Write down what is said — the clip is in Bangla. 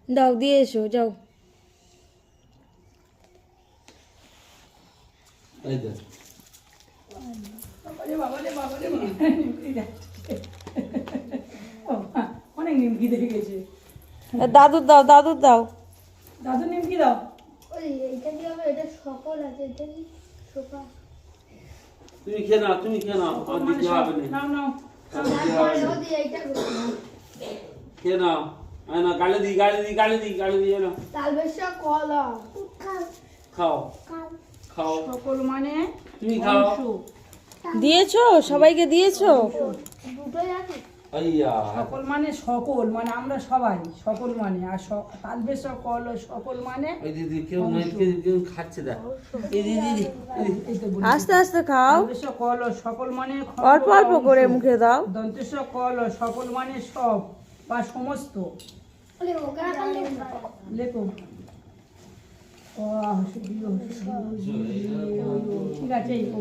দাও দিয়ে এসো যাও। অনেক নিমকি দেখে গেছে। দাদুর দাও, দাদুর দাও। দাদু নিমকি দাও। এইটা কি হবে? এটা সকল আছে, এটা কি সোফা? তুমি খেয়ে নাও, তুমি খেয়ে নাও, আর দিতে হবে না। নাও নাও খেয়ে নাও। না গালে দি, গালে দি, গালে দি, গালে দি না। তালবেশা কলা খাও খাও, সকল মানে তুমি খাও। দিয়েছো সবাইকে, দিয়েছো? দুটোই আছে। আইয়া সকল মানে সকল মানে আমরা সবাই সকল মানে, আর তালবেশা কল সকল মানে ওই দিদি কেউ নয়, কেউ খাচ্ছে দেখ। এই দিদি এই তো বলি। আস্তে আস্তে খাও, তালবেশা কল সকল মানে অল্প অল্প করে মুখে দাও। দন্তেশ কল সকল মানে সব বা সমস্ত। লেখো ঠিক আছে। ও